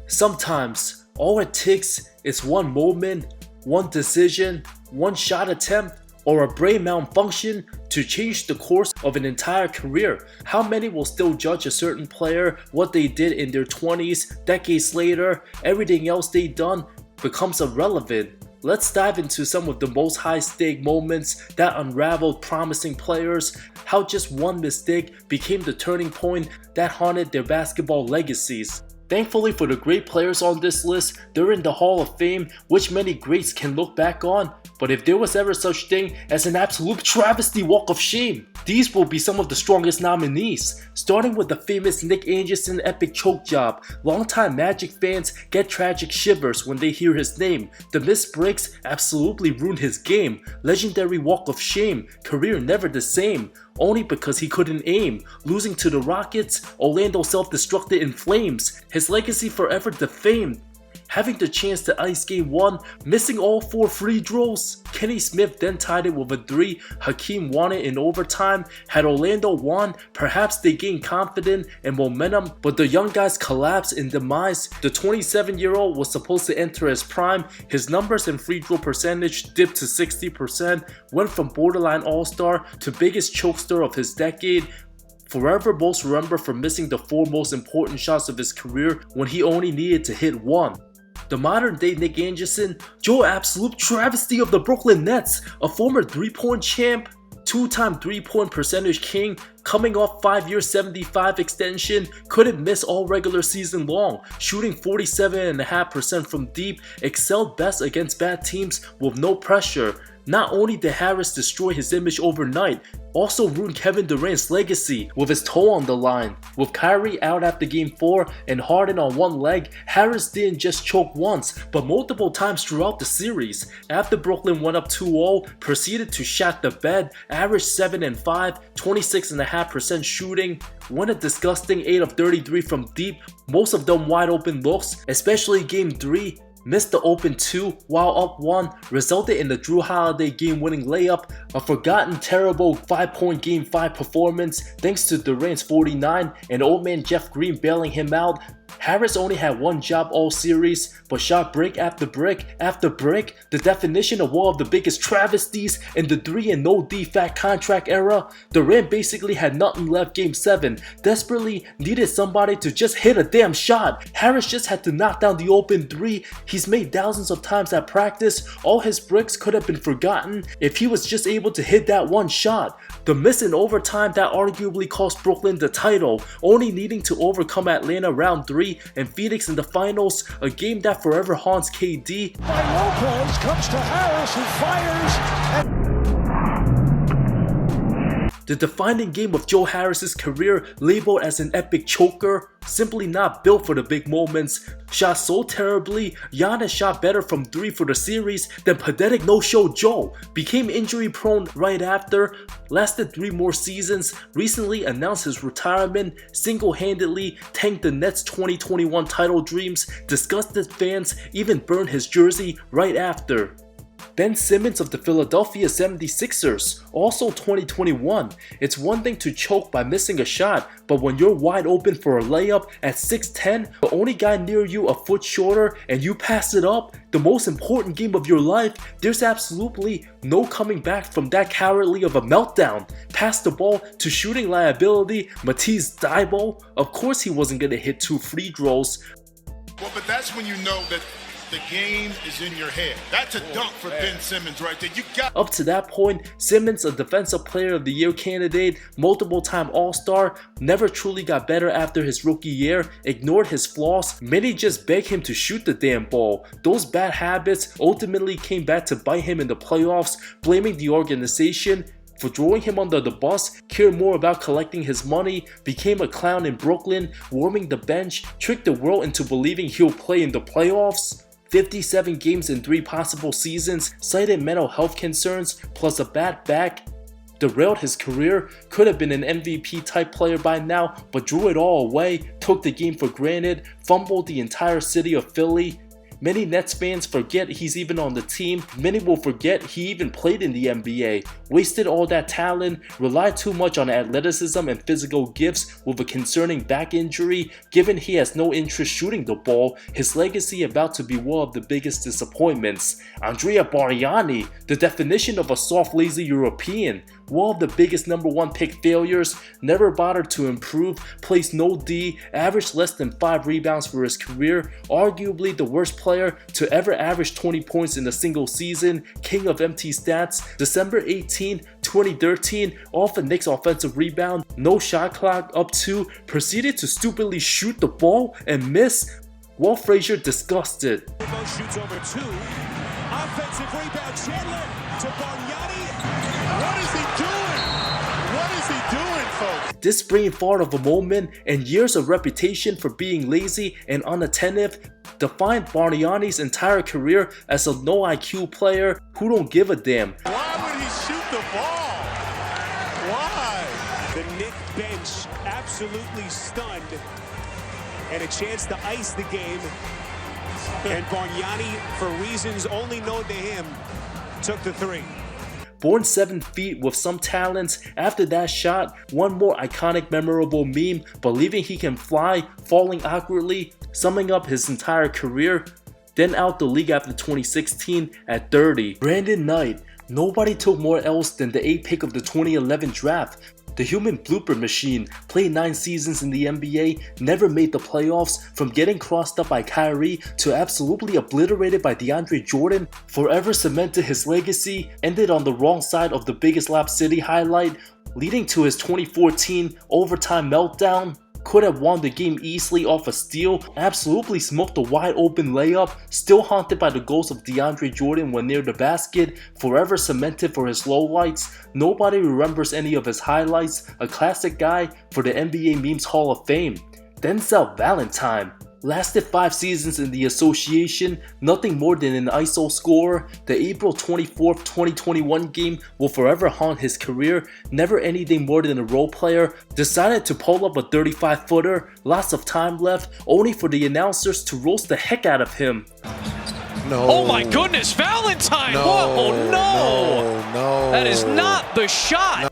Sometimes, all it takes is one moment, one decision, one shot attempt, or a brain malfunction to change the course of an entire career. How many will still judge a certain player, what they did in their 20s, decades later, everything else they done becomes irrelevant? Let's dive into some of the most high-stake moments that unraveled promising players, how just one mistake became the turning point that haunted their basketball legacies. Thankfully for the great players on this list, they're in the Hall of Fame, which many greats can look back on. But if there was ever such thing as an absolute travesty walk of shame, these will be some of the strongest nominees. Starting with the famous Nick Anderson epic choke job. Longtime Magic fans get tragic shivers when they hear his name. The missed breaks absolutely ruined his game. Legendary walk of shame, career never the same. Only because he couldn't aim. Losing to the Rockets, Orlando self-destructed in flames. His legacy forever defamed. Having the chance to ice game 1, missing all 4 free throws. Kenny Smith then tied it with a 3, Hakeem won it in overtime. Had Orlando won, perhaps they gained confidence and momentum, but the young guys collapsed in demise. The 27-year-old was supposed to enter his prime. His numbers and free throw percentage dipped to 60%, went from borderline all-star to biggest chokester of his decade. Forever most remembered for missing the 4 most important shots of his career when he only needed to hit 1. The modern day Nick Anderson, Joe absolute travesty of the Brooklyn Nets, a former 3-point champ, 2-time 3-point percentage king, coming off 5-year 75 extension, couldn't miss all regular season long, shooting 47.5% from deep, excelled best against bad teams with no pressure. Not only did Harris destroy his image overnight, also ruined Kevin Durant's legacy with his toe on the line. With Kyrie out after game 4 and Harden on one leg, Harris didn't just choke once, but multiple times throughout the series. After Brooklyn went up 2-0, proceeded to shat the bed, averaged 7 and 5, 26.5% shooting, went a disgusting 8 of 33 from deep, most of them wide open looks, especially game 3. Missed the open 2 while up 1, resulted in the Drew Holiday game-winning layup, a forgotten terrible 5-point game 5 performance thanks to Durant's 49 and old man Jeff Green bailing him out. Harris only had one job all series, but shot brick after brick after brick, the definition of one of the biggest travesties in the 3 and no defect contract era. Durant basically had nothing left game 7, desperately needed somebody to just hit a damn shot. Harris just had to knock down the open 3. He's made thousands of times at practice. All his bricks could have been forgotten if he was just able to hit that one shot. The miss in overtime that arguably cost Brooklyn the title, only needing to overcome Atlanta round 3 and Phoenix in the finals, a game that forever haunts KD. By Lopez comes to Harris, who fires and the defining game of Joe Harris's career, labeled as an epic choker, simply not built for the big moments. Shot so terribly, Giannis shot better from 3 for the series than pathetic no-show Joe. Became injury prone right after, lasted 3 more seasons, recently announced his retirement, single-handedly tanked the Nets' 2021 title dreams, disgusted fans, even burned his jersey right after. Ben Simmons of the Philadelphia 76ers, also 2021. It's one thing to choke by missing a shot, but when you're wide open for a layup at 6'10", the only guy near you a foot shorter, and you pass it up, the most important game of your life, there's absolutely no coming back from that cowardly of a meltdown. Pass the ball to shooting liability, Matisse Thybulle. Of course he wasn't gonna hit 2 free throws. Well, but that's when you know that the game is in your head. That's a dunk for Ben Simmons right there. You got. Up to that point, Simmons, a Defensive Player of the Year candidate, multiple-time All-Star, never truly got better after his rookie year, ignored his flaws. Many just begged him to shoot the damn ball. Those bad habits ultimately came back to bite him in the playoffs, blaming the organization for throwing him under the bus, cared more about collecting his money, became a clown in Brooklyn, warming the bench, tricked the world into believing he'll play in the playoffs. 57 games in 3 possible seasons, cited mental health concerns, plus a bad back, derailed his career. Could have been an MVP type player by now, but drew it all away, took the game for granted, fumbled the entire city of Philly. Many Nets fans forget he's even on the team. Many will forget he even played in the NBA. Wasted all that talent, relied too much on athleticism and physical gifts with a concerning back injury. Given he has no interest shooting the ball, his legacy about to be one of the biggest disappointments. Andrea Bargnani, the definition of a soft, lazy European. One of the biggest #1 pick failures, never bothered to improve, plays no D, averaged less than 5 rebounds for his career, arguably the worst player to ever average 20 points in a single season, king of empty stats. December 18, 2013, off the Knicks offensive rebound, no shot clock, up 2, proceeded to stupidly shoot the ball and miss. Walt Frazier disgusted. Shoots over 2. Offensive rebound, Chandler to Bargnani. What is he doing? What is he doing, folks? This brain fart of a moment and years of reputation for being lazy and unattentive defined Bargnani's entire career as a no IQ player who don't give a damn. Why would he shoot the ball? Why? The Knicks bench absolutely stunned, and a chance to ice the game. And Bargnani, for reasons only known to him, took the 3. Born 7 feet with some talents, after that shot, one more iconic memorable meme, believing he can fly, falling awkwardly, summing up his entire career, then out the league after 2016 at 30. Brandon Knight, nobody took more L's than the 8th pick of the 2011 draft. The human blooper machine, played 9 seasons in the NBA, never made the playoffs, from getting crossed up by Kyrie to absolutely obliterated by DeAndre Jordan, forever cemented his legacy, ended on the wrong side of the biggest Lap City highlight, leading to his 2014 overtime meltdown. Could have won the game easily off a steal, absolutely smoked a wide open layup, still haunted by the ghost of DeAndre Jordan when near the basket, forever cemented for his lowlights. Nobody remembers any of his highlights, a classic guy for the NBA Memes Hall of Fame. Denzel Valentine. Lasted 5 seasons in the association, nothing more than an ISO scorer. The April 24th, 2021 game will forever haunt his career, never anything more than a role player. Decided to pull up a 35-footer, lots of time left, only for the announcers to roast the heck out of him. No. Oh my goodness, Valentine! No, Whoa, no! No. That is not the shot! No.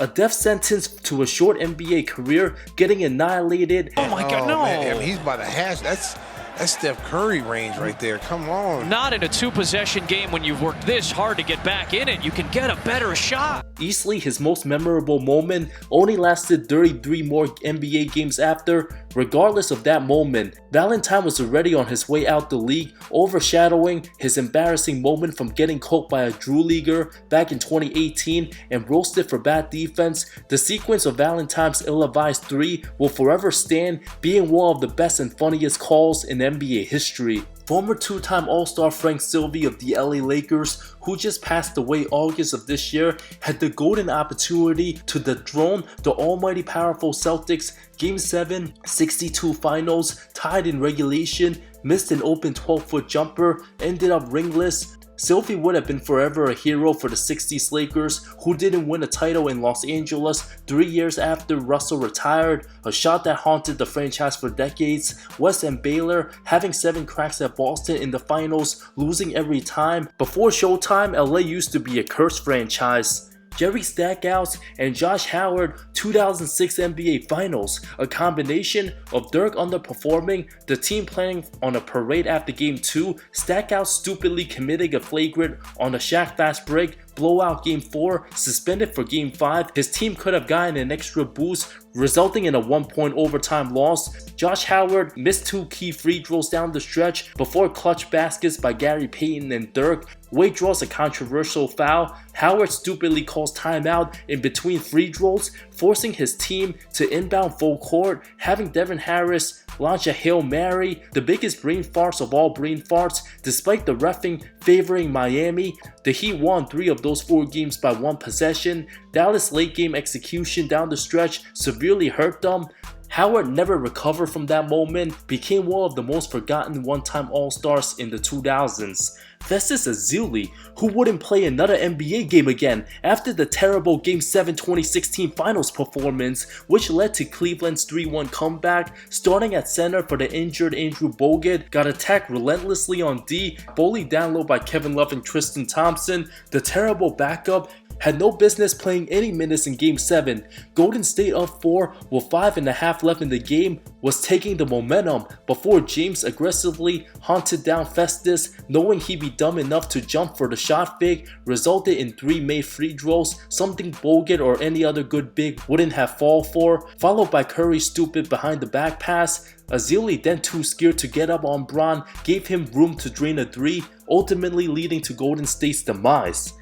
A death sentence to a short NBA career, getting annihilated. Oh my god, no! Man, he's by the hash. That's Steph Curry range right there. Come on. Not in a 2-possession game when you've worked this hard to get back in it. You can get a better shot. Easily his most memorable moment, only lasted 33 more NBA games after. Regardless of that moment, Valentine was already on his way out the league, overshadowing his embarrassing moment from getting coked by a Drew Leaguer back in 2018 and roasted for bad defense. The sequence of Valentine's ill-advised 3 will forever stand, being one of the best and funniest calls in NBA history. Former 2-time All-Star Frank Sylvie of the LA Lakers, who just passed away August of this year, had the golden opportunity to dethrone the almighty powerful Celtics. Game 7, 62 finals, tied in regulation, missed an open 12-foot jumper, ended up ringless. Sylvie would have been forever a hero for the 60s Lakers, who didn't win a title in Los Angeles 3 years after Russell retired, a shot that haunted the franchise for decades. West and Baylor having 7 cracks at Boston in the finals, losing every time. Before Showtime, LA used to be a cursed franchise. Jerry Stackhouse and Josh Howard 2006 NBA Finals, a combination of Dirk underperforming, the team planning on a parade after Game 2, Stackhouse stupidly committing a flagrant on a Shaq fast break, blowout Game 4, suspended for Game 5, his team could have gotten an extra boost, resulting in a 1-point overtime loss. Josh Howard missed 2 key free throws down the stretch before clutch baskets by Gary Payton and Dirk. Wade draws a controversial foul. Howard stupidly calls timeout in between free throws, forcing his team to inbound full court, having Devin Harris launch a Hail Mary, the biggest brain farts of all brain farts. Despite the reffing favoring Miami, the Heat won 3 of those 4 games by 1 possession. Dallas late game execution down the stretch severely hurt them. Howard never recovered from that moment, became one of the most forgotten one-time All-Stars in the 2000s. Festus Ezeli, who wouldn't play another NBA game again after the terrible Game 7 2016 Finals performance, which led to Cleveland's 3-1 comeback. Starting at center for the injured Andrew Bogut, got attacked relentlessly on D, bullied down low by Kevin Love and Tristan Thompson. The terrible backup had no business playing any minutes in Game 7. Golden State up 4 with 5.5 left in the game, was taking the momentum before James aggressively hunted down Festus, knowing he'd be dumb enough to jump for the shot fake, resulted in 3 made free throws, something Bogut or any other good big wouldn't have fall for, followed by Curry's stupid behind the back pass. Ezeli, then too scared to get up on Bron, gave him room to drain a 3, ultimately leading to Golden State's demise.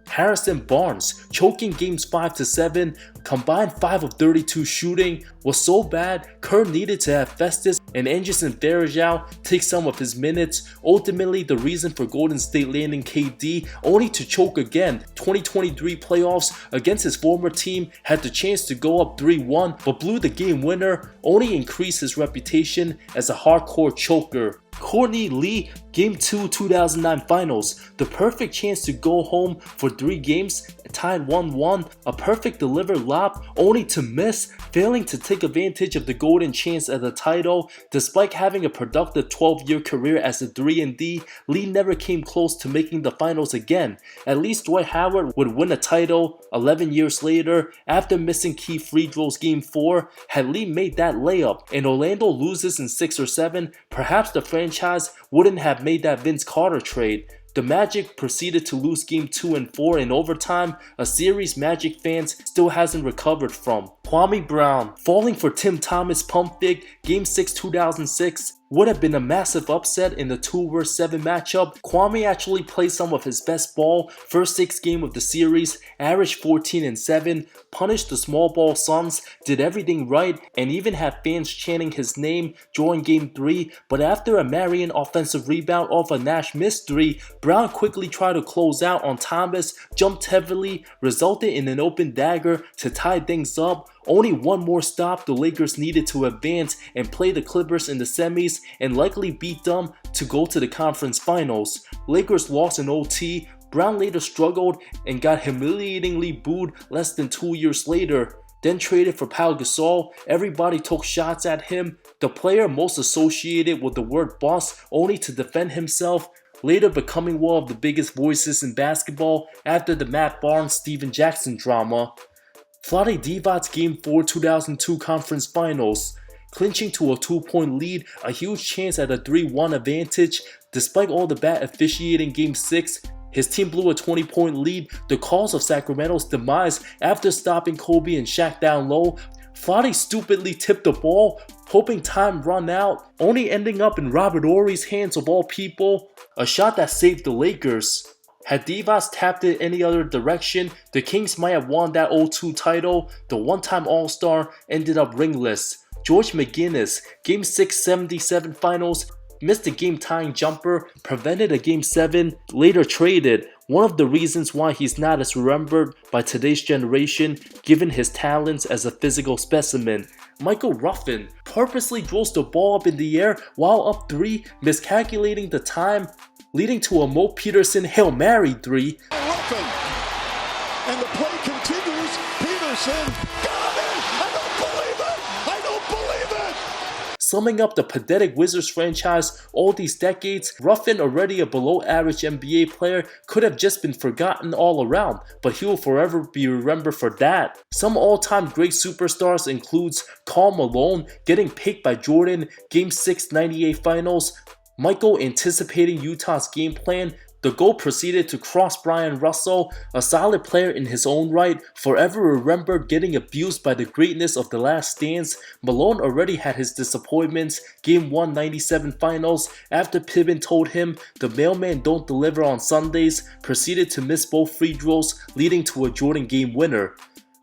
Harrison Barnes, choking games 5-7, combined 5 of 32 shooting, was so bad Kerr needed to have Festus and Anderson Varejao take some of his minutes, ultimately the reason for Golden State landing KD, only to choke again. 2023 playoffs against his former team, had the chance to go up 3-1 but blew the game winner, only increased his reputation as a hardcore choker. Courtney Lee, Game 2 2009 Finals, the perfect chance to go home for 3 games, tied 1-1, a perfect delivered lob only to miss, failing to take advantage of the golden chance at the title. Despite having a productive 12-year career as a 3-and-D, Lee never came close to making the finals again. At least Dwight Howard would win a title 11 years later after missing key free throws Game 4. Had Lee made that layup and Orlando loses in 6 or 7, perhaps the franchise wouldn't have made that Vince Carter trade. The Magic proceeded to lose Game 2 and 4 in overtime, a series Magic fans still hasn't recovered from. Kwame Brown falling for Tim Thomas pump fake, Game 6 2006 would have been a massive upset in the 2-7 matchup. Kwame actually played some of his best ball, first 6 games of the series, averaged 14 and 7, punished the small ball Suns, did everything right, and even had fans chanting his name during Game 3, but after a Marion offensive rebound off a Nash missed 3, Brown quickly tried to close out on Thomas, jumped heavily, resulted in an open dagger to tie things up. Only one more stop the Lakers needed to advance and play the Clippers in the semis and likely beat them to go to the conference finals. Lakers lost in OT. Brown later struggled and got humiliatingly booed less than 2 years later. Then traded for Pau Gasol, everybody took shots at him, the player most associated with the word boss only to defend himself, later becoming one of the biggest voices in basketball after the Matt Barnes-Steven Jackson drama. Vlade Divac's Game 4 2002 Conference Finals, clinching to a 2-point lead, a huge chance at a 3-1 advantage. Despite all the bad officiating Game 6, his team blew a 20-point lead, the cause of Sacramento's demise after stopping Kobe and Shaq down low. Vlade stupidly tipped the ball, hoping time run out, only ending up in Robert Horry's hands of all people, a shot that saved the Lakers. Had Divac tapped it any other direction, the Kings might have won that 0-2 title. The one-time All-Star ended up ringless. George McGinnis, Game 6 77 Finals, missed a game-tying jumper, prevented a Game 7, later traded. One of the reasons why he's not as remembered by today's generation, given his talents as a physical specimen. Michael Ruffin purposely throws the ball up in the air while up 3, miscalculating the time, leading to a Mo Peterson Hail Mary 3. Ruffin, and the play continues. Peterson got it! I don't believe it! I don't believe it! Summing up the pathetic Wizards franchise all these decades, Ruffin, already a below-average NBA player, could have just been forgotten all around, but he will forever be remembered for that. Some all-time great superstars includes Karl Malone getting picked by Jordan, Game 6 98 Finals, Michael anticipating Utah's game plan, the GOAT proceeded to cross Brian Russell, a solid player in his own right, forever remembered getting abused by the greatness of The Last Dance. Malone already had his disappointments, Game 1 97 Finals, after Pippen told him the mailman don't deliver on Sundays, proceeded to miss both free throws, leading to a Jordan game winner.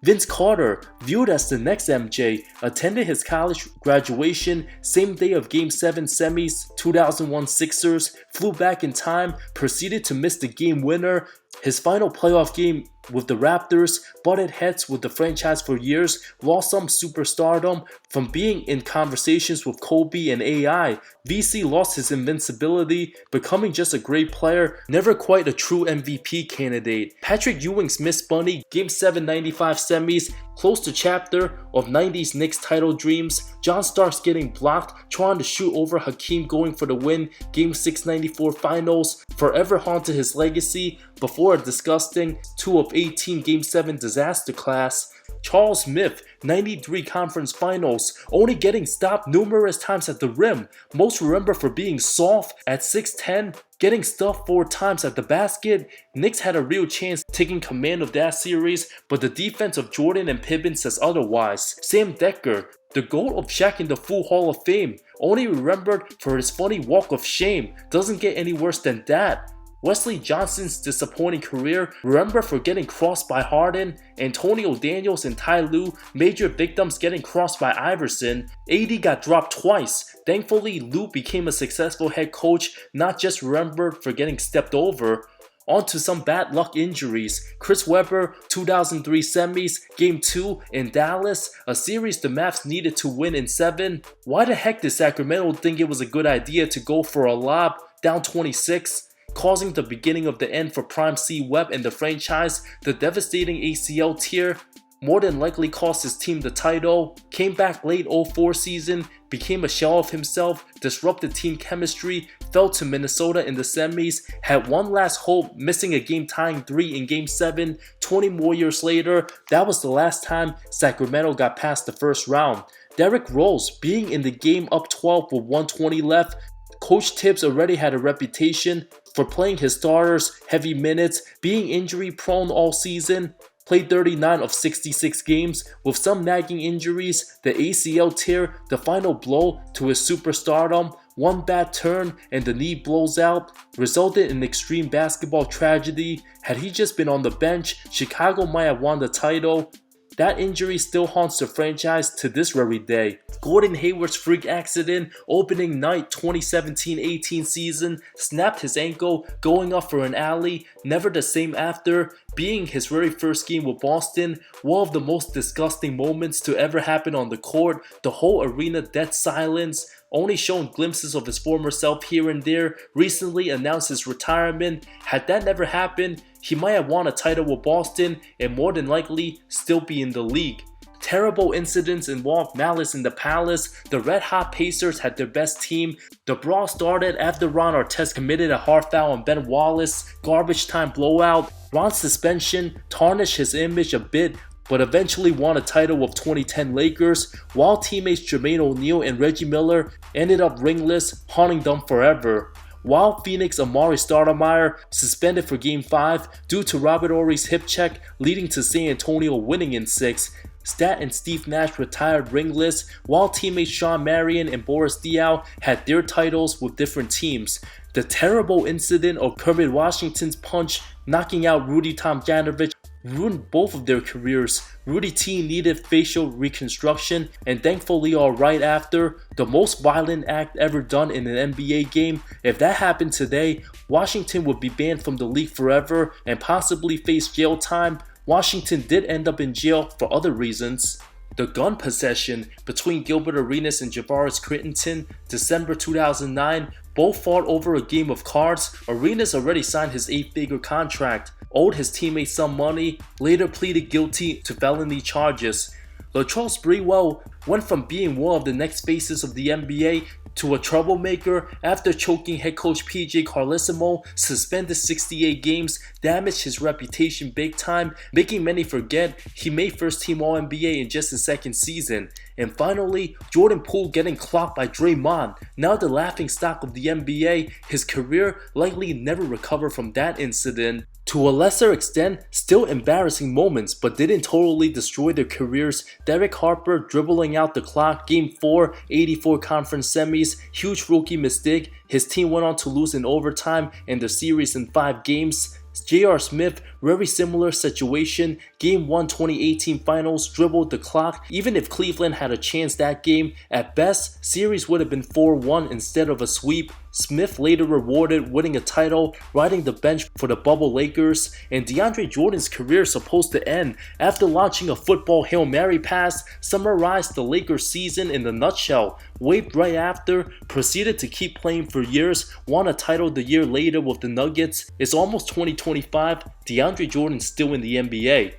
Vince Carter, viewed as the next MJ, attended his college graduation same day of Game 7 semis, 2001 Sixers, flew back in time, proceeded to miss the game winner, His final playoff game with the Raptors butted heads with the franchise for years, lost some superstardom from being in conversations with Kobe and AI. VC lost his invincibility, becoming just a great player, never quite a true MVP candidate. Patrick Ewing's Miss Bunny, Game 7 95 semis, close to chapter of 90s Knicks title dreams. John Starks getting blocked, trying to shoot over Hakeem going for the win. Game 6 94 finals forever haunted his legacy before a disgusting 2 of 18 Game 7 disaster class. Charles Smith, 93 conference finals, only getting stopped numerous times at the rim, most remember for being soft at 6'10", getting stuffed 4 times at the basket. Knicks had a real chance taking command of that series, but the defense of Jordan and Pippen says otherwise. Sam Decker, the GOAT of Shaq in the Full Hall of Fame, only remembered for his funny walk of shame, doesn't get any worse than that. Wesley Johnson's disappointing career, remember for getting crossed by Harden. Antonio Daniels and Ty Lue, major victims getting crossed by Iverson. AD got dropped twice. Thankfully, Lue became a successful head coach, not just remembered for getting stepped over. On to some bad luck injuries. Chris Webber, 2003 semis, Game 2 in Dallas, a series the Mavs needed to win in 7. Why the heck did Sacramento think it was a good idea to go for a lob, down 26? Causing the beginning of the end for Prime C Webb and the franchise. The devastating ACL tear more than likely cost his team the title. Came back late 04 season, became a shell of himself, disrupted team chemistry, fell to Minnesota in the semis, had one last hope, missing a game-tying 3 in Game 7. 20 more years later, that was the last time Sacramento got past the first round. Derrick Rose, being in the game up 12 with 120 left, Coach Tibbs already had a reputation for playing his starters heavy minutes, being injury prone all season. Played 39 of 66 games with some nagging injuries. The ACL tear, the final blow to his superstardom. One bad turn and the knee blows out, resulted in extreme basketball tragedy. Had he just been on the bench, Chicago might have won the title. That injury still haunts the franchise to this very day. Gordon Hayward's freak accident opening night 2017-18 season, snapped his ankle going up for an alley, never the same after. Being his very first game with Boston, one of the most disgusting moments to ever happen on the court. The whole arena dead silence, only shown glimpses of his former self here and there. Recently announced his retirement. Had that never happened, he might have won a title with Boston and more than likely still be in the league. Terrible incidents involved malice in the palace. The Red Hot Pacers had their best team. The brawl started after Ron Artest committed a hard foul on Ben Wallace. Garbage time blowout. Ron's suspension tarnished his image a bit, but eventually won a title with 2010 Lakers, while teammates Jermaine O'Neal and Reggie Miller ended up ringless, haunting them forever. While Phoenix Amari Stoudemire suspended for Game 5 due to Robert Horry's hip check, leading to San Antonio winning in 6. Stat and Steve Nash retired ringless, while teammates Sean Marion and Boris Diaw had their titles with different teams. The terrible incident of Kermit Washington's punch knocking out Rudy Tomjanovich ruined both of their careers. Rudy T needed facial reconstruction and thankfully alright after. The most violent act ever done in an NBA game. If that happened today, Washington would be banned from the league forever and possibly face jail time. Washington did end up in jail for other reasons. The gun possession between Gilbert Arenas and Javaris Crittenton, December 2009, both fought over a game of cards. Arenas already signed his 8-figure contract, owed his teammates some money, later pleaded guilty to felony charges. Latrell Sprewell went from being one of the next faces of the NBA to a troublemaker after choking head coach PJ Carlesimo, suspended 68 games, damaged his reputation big time, making many forget he made first team All-NBA in just his second season. And finally, Jordan Poole getting clocked by Draymond, now the laughingstock of the NBA. His career likely never recovered from that incident. To a lesser extent, still embarrassing moments, but didn't totally destroy their careers. Derek Harper dribbling out the clock, Game 4, 84 conference semis, huge rookie mistake. His team went on to lose in overtime and the series in 5 games. J.R. Smith, very similar situation. Game 1 2018 finals, dribbled the clock. Even if Cleveland had a chance that game, at best, series would have been 4-1 instead of a sweep. Smith later rewarded winning a title, riding the bench for the bubble Lakers, and DeAndre Jordan's career supposed to end after launching a football Hail Mary pass, summarized the Lakers season in a nutshell, waved right after, proceeded to keep playing for years, won a title the year later with the Nuggets. It's almost 2025, DeAndre Jordan's still in the NBA.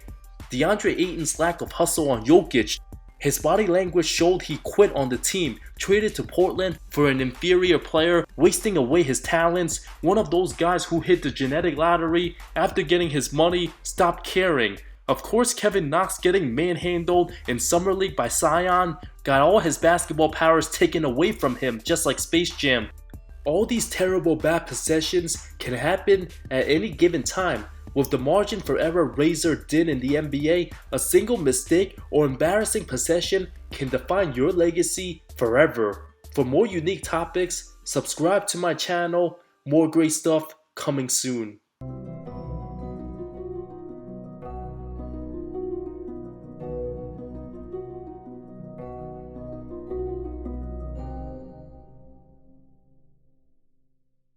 DeAndre Ayton's lack of hustle on Jokic. His body language showed he quit on the team, traded to Portland for an inferior player, wasting away his talents. One of those guys who hit the genetic lottery, after getting his money, stopped caring. Of course, Kevin Knox getting manhandled in Summer League by Zion got all his basketball powers taken away from him, just like Space Jam. All these terrible bad possessions can happen at any given time. With the margin for error razor thin in the NBA, a single mistake or embarrassing possession can define your legacy forever. For more unique topics, subscribe to my channel. More great stuff coming soon.